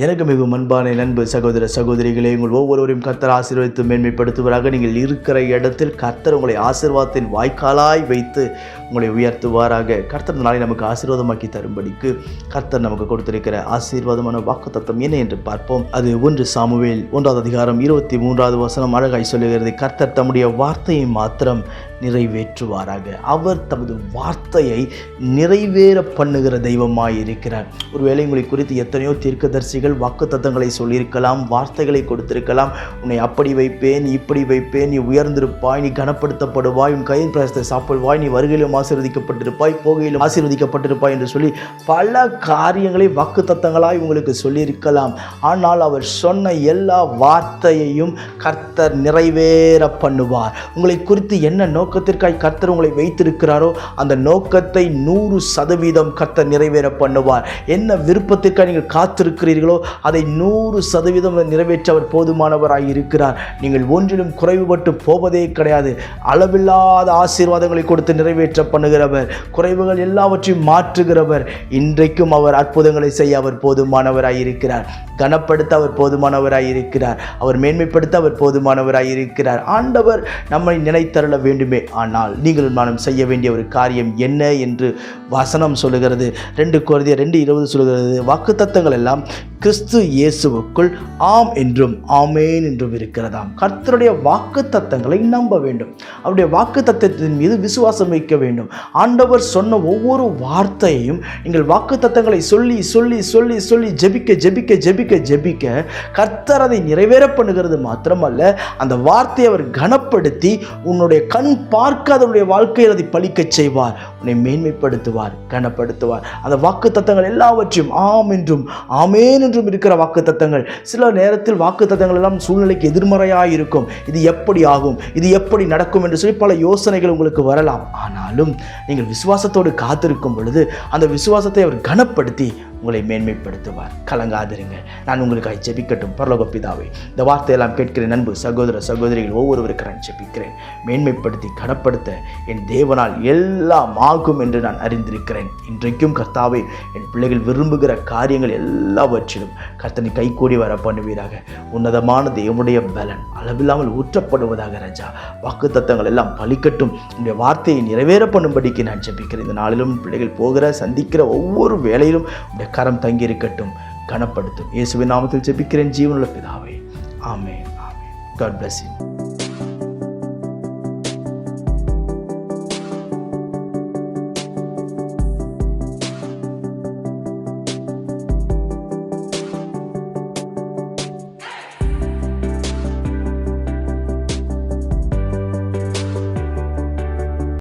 எனக்கு மிகவும் அன்பான நண்பு சகோதர சகோதரிகளே, உங்கள் ஒவ்வொருவரையும் கர்த்தர் ஆசீர்வதித்து மேன்மைப்படுத்துவராக. நீங்கள் இருக்கிற இடத்தில் கர்த்தர் உங்களை ஆசீர்வாதத்தின் வாய்க்காலாய் வைத்து உங்களை உயர்த்துவாராக. கர்த்தர் நாளை நமக்கு ஆசீர்வாதமாக்கி தரும்படிக்கு கர்த்தர் நமக்கு கொடுத்திருக்கிற ஆசீர்வாதமான வாக்குத்தத்தம் என்ன என்று பார்ப்போம். அது 1 சாமுவேல் 1 அதிகாரம் 23வது வசனம் அழகாய் சொல்லுகிறது. கர்த்தர் தம்முடைய வார்த்தையை மாத்திரம் நிறைவேற்றுவாராக. அவர் தமது வார்த்தையை நிறைவேற பண்ணுகிற தெய்வமாய் இருக்கிறார். ஒருவேளை உங்களை குறித்து எத்தனையோ தீர்க்கதரிசிகள் வாக்குத்தத்தங்களை சொல்லியிருக்கலாம், வார்த்தைகளை கொடுத்திருக்கலாம். உன்னை அப்படி வைப்பேன், இப்படி வைப்பேன், நீ உயர்ந்திருப்பாய், நீ கனப்படுத்தப்படுவாய், உன் கையின் பிரசத்தை சாப்பிடுவாய், நீ வருகையிலும் ஆசீர்வதிக்கப்பட்டிருப்பாய், போகையிலும் ஆசீர்வதிக்கப்பட்டிருப்பாய் என்று சொல்லி பல காரியங்களை வாக்குத்தத்தங்களாய் உங்களுக்கு சொல்லியிருக்கலாம். ஆனால் அவர் சொன்ன எல்லா வார்த்தையையும் கர்த்தர் நிறைவேற பண்ணுவார். உங்களை குறித்து என்ன நோக்கத்திற்காய் கர்த்தர் உங்களை வைத்திருக்கிறாரோ அந்த நோக்கத்தை 100% கர்த்தர் நிறைவேற பண்ணுவார். என்ன விருப்பத்திற்காக நீங்கள் காத்திருக்கிறீர்களோ அதை 100% நிறைவேற்ற அவர் போதுமானவராய் இருக்கிறார். நீங்கள் ஒன்றிலும் குறைவுபட்டு போவதே கிடையாது. அளவில்லாத ஆசீர்வாதங்களை கொடுத்து நிறைவேற்ற பண்ணுகிறவர், குறைவுகள் எல்லாவற்றையும் மாற்றுகிறவர். இன்றைக்கும் அவர் அற்புதங்களை செய்ய அவர் போதுமானவராய் இருக்கிறார். கனப்படுத்த அவர் போதுமானவராய் இருக்கிறார். அவர் மேன்மைப்படுத்த அவர் போதுமானவராய் இருக்கிறார். ஆண்டவர் நம்மை நினைத்தருள வேண்டுமே. ஆனால் நீங்களும் நானும் செய்ய வேண்டிய ஒரு காரியம் என்ன என்று வசனம் சொல்லுகிறது. 2 கொரிந்தியர் 2:20 சொல்லுகிறது. வாக்குத்தத்தங்கள் எல்லாம் கிறிஸ்து இயேசுவுக்குள் ஆம் என்றும் ஆமேன் என்றும் இருக்கிறதாம். கர்த்தருடைய வாக்குத்தத்தங்களை நம்ப வேண்டும். அவருடைய வாக்குத்தத்தத்தின் மீது விசுவாசம் வைக்க வேண்டும். ஆண்டவர் சொன்ன ஒவ்வொரு வார்த்தையையும் நீங்கள் வாக்குத்தத்தங்களை சொல்லி சொல்லி சொல்லி சொல்லி ஜெபிக்க ஜெபிக்க ஜெபிக்க ஜெபிக்க கர்த்தர் அதை நிறைவேற பண்ணுகிறது மாத்திரமல்ல, அந்த வார்த்தையை அவர் கனப்படுத்தி உன்னுடைய கண் பார்க்காதவருடைய வாழ்க்கையில் அதை பலிக்கச் செய்வார். உன்னை மேன்மைப்படுத்துவார், கனப்படுத்துவார். அந்த வாக்குத்தத்தங்கள் எல்லாவற்றையும் ஆம் என்றும் ஆமேன் என்றும் இருக்கிற வாக்குத்தத்தங்கள். சில நேரத்தில் வாக்குத்தத்தங்கள் எல்லாம் சூழ்நிலைக்கு எதிர்மறையாக இருக்கும். இது எப்படி ஆகும், இது எப்படி நடக்கும் என்று சொல்லி பல யோசனைகள் உங்களுக்கு வரலாம். ஆனாலும் நீங்கள் விசுவாசத்தோடு காத்திருக்கும் பொழுது அந்த விசுவாசத்தை அவர் கனப்படுத்தி உங்களை மேன்மைப்படுத்துவார். கலங்காதிருங்க. நான் உங்களுக்காக ஜெபிக்கட்டும். பரலோக பிதாவே, இந்த வார்த்தையெல்லாம் கேட்கிற நண்பு சகோதர சகோதரிகள் ஒவ்வொருவருக்கு நான் ஜெபிக்கிறேன். மேன்மைப்படுத்தி கனப்படுத்த என் தேவனால் எல்லாம் ஆகும் என்று நான் அறிந்திருக்கிறேன். இன்றைக்கும் கர்த்தாவே, என் பிள்ளைகள் விரும்புகிற காரியங்கள் எல்லாவற்றிலும் கர்த்தனை கைகூடி வர பண்ணுவீராக. உன்னதமான தேவனுடைய பலன் அளவில்லாமல் ஊற்றப்படுவதாக ராஜா. வாக்குத்தத்தங்கள் எல்லாம் பலிக்கட்டும். உன்னுடைய வார்த்தையை நிறைவேற பண்ணும்படிக்கு நான் ஜெபிக்கிறேன். இந்த நாளிலும் பிள்ளைகள் போகிற சந்திக்கிற ஒவ்வொரு வேளையிலும் கரம் தங்கி இருக்கட்டும், கனப்படுத்தும். இயேசுவின் நாமத்தில் ஜெபிக்கிறேன் ஜீவனுள்ள பிதாவே. ஆமென். ஆமென். God bless you.